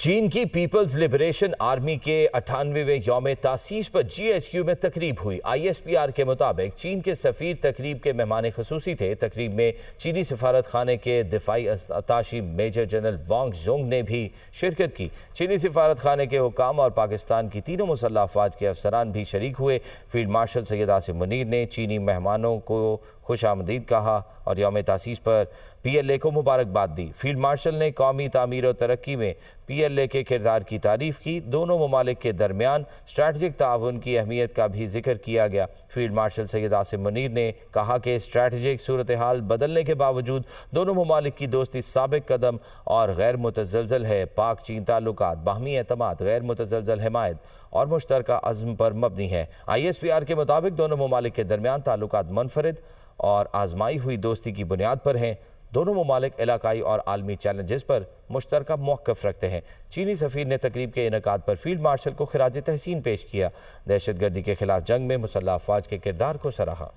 चीन की peoples liberation army के 98वें यौम तासीस पर GHQ में तकरीब हुई। ISPR के मुताबिक चीन के सफ़ीर तकरीब के मेहमान खसूसी थे। तकरीब में चीनी सफारत खाने के दिफाई अताशी मेजर जनरल वांग जोंग ने भी शिरकत की। चीनी सफारत खाने के हुकाम और पाकिस्तान की तीनों मुसल्लह अफवाज के अफसरान भी शरीक हुए। फील्ड मार्शल सैयद आसिम मुनीर ने चीनी मेहमानों को खुश आमदीद कहा और यौम तासीस पर PLA को मुबारकबाद दी। फील्ड मार्शल ने कौमी तामीर और तरक्की में PLA के किरदार की तारीफ की। दोनों ममालिक के दरमियान स्ट्रैटेजिक ताउन की अहमियत का भी जिक्र किया गया। फील्ड मार्शल सैयद आसिम मुनीर ने कहा कि स्ट्रैटेजिक सूरत हाल बदलने के बावजूद दोनों ममालिक की दोस्ती साबिक कदम और गैर मुतज़लज़ल है। पाक चीन ताल्लुकात बाहमी एतमाद, गैर मुतज़लज़ल हिमायत और मुश्तरका अज़्म पर मबनी है। ISPR के मुताबिक दोनों ममालिक के दरमियान ताल्लुकात मुनफरिद और आजमाई हुई दोस्ती की बुनियाद पर हैं। दोनों ममालिक इलाकाई और आलमी चैलेंजेस पर मुश्तरका मौक़िफ़ रखते हैं। चीनी सफ़ीर ने तकरीब के इनेकाद पर फील्ड मार्शल को खिराज तहसीन पेश किया। दहशतगर्दी के खिलाफ जंग में मुसल्लह अफवाज के किरदार को सराहा।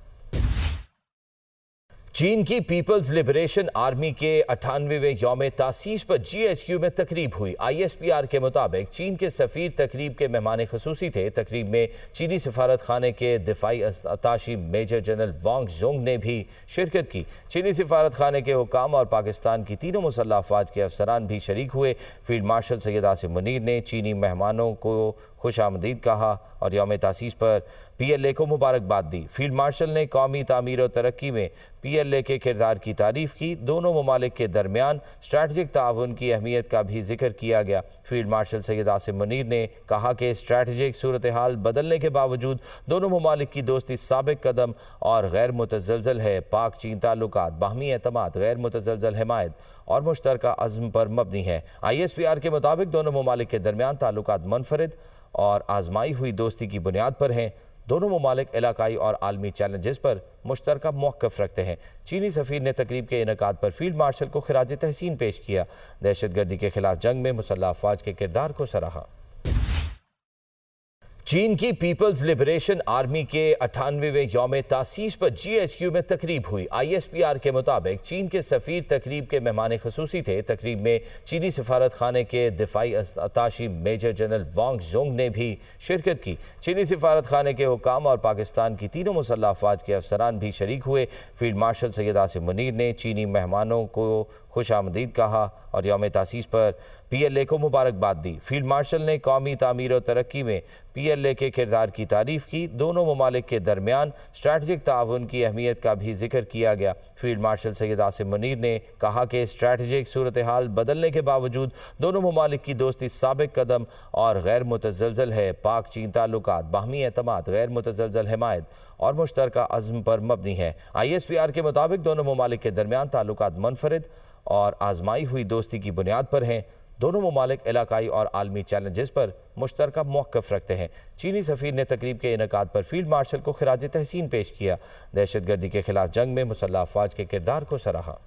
चीन की पीपल्स लिबरेशन आर्मी के 98वें यौम तासीस पर GHQ में तकरीब हुई। ISPR के मुताबिक चीन के सफ़ीर तकरीब के मेहमान खसूसी थे। तकरीब में चीनी सफारत खाने के दिफाई अताशी मेजर जनरल वांग जोंग ने भी शिरकत की। चीनी सफारत खाने के हुकाम और पाकिस्तान की तीनों मुसल्लह अफवाज के अफसरान भी शरीक हुए। फील्ड मार्शल सैयद आसिम मुनीर ने चीनी मेहमानों को खुश आमदीद कहा और यौम तासीस पर PLA को मुबारकबाद दी। फील्ड मार्शल ने कौमी तामीर और तरक्की में PLA के किरदार की तारीफ की। दोनों ममालिक के दरमियान स्ट्रैटेजिक ताउन की अहमियत का भी जिक्र किया गया। फील्ड मार्शल सैयद आसिम मुनीर ने कहा कि स्ट्रैटेजिक सूरत हाल बदलने के बावजूद दोनों ममालिक की दोस्ती साबिक कदम और गैर मुतज़लज़ल है। पाक चीन ताल्लुकात बाहमी एतमाद, गैर मुतज़लज़ल हिमायत और मुश्तरका अज़्म पर मबनी है। ISPR के मुताबिक दोनों ममालिक के दरमियान ताल्लुकात मुनफरिद और आजमाई हुई दोस्ती की बुनियाद पर हैं। दोनों ममालिक इलाकाई और आलमी चैलेंजेस पर मुश्तरका मौक़िफ़ रखते हैं। चीनी सफ़ीर ने तकरीब के इनेकाद पर फील्ड मार्शल को खिराज तहसीन पेश किया। दहशतगर्दी के खिलाफ जंग में मुसल्लह अफवाज के किरदार को सराहा। चीन की पीपल्स लिबरेशन आर्मी के 98वें यौम तासीस पर GHQ में तकरीब हुई। ISPR के मुताबिक चीन के सफ़ीर तकरीब के मेहमान खसूसी थे। तकरीब में चीनी सफारत खाने के दिफाई अताशी मेजर जनरल वांग जोंग ने भी शिरकत की। चीनी सफारत खाने के हुकाम और पाकिस्तान की तीनों मुसल्लह अफवाज के अफसरान भी शरीक हुए। फील्ड मार्शल सैयद आसिम मुनीर ने चीनी मेहमानों को खुश आमदीद कहा और यौम तासीस पर PLA को मुबारकबाद दी। फील्ड मार्शल ने कौमी तामीर और तरक्की में PLA के किरदार की तारीफ की। दोनों ममालिक के दरमियान स्ट्रैटेजिक ताउन की अहमियत का भी जिक्र किया गया। फील्ड मार्शल सैयद आसिम मुनीर ने कहा कि स्ट्रैटेजिक सूरत हाल बदलने के बावजूद दोनों ममालिक की दोस्ती साबिक कदम और गैर मुतज़लज़ल है। पाक चीन ताल्लुकात बाहमी एतमाद, गैर मुतज़लज़ल हिमायत और मुश्तरका अज़्म पर मबनी है। ISPR के मुताबिक दोनों ममालिक के दरमियान ताल्लुकात मुनफरिद और आजमाई हुई दोस्ती की बुनियाद पर हैं। दोनों ममालिक इलाकाई और आलमी चैलेंजेस पर मुश्तरका मौक़िफ़ रखते हैं। चीनी सफ़ीर ने तकरीब के इनेकाद पर फील्ड मार्शल को खिराज तहसीन पेश किया। दहशतगर्दी के खिलाफ जंग में मुसल्लह अफवाज के किरदार को सराहा।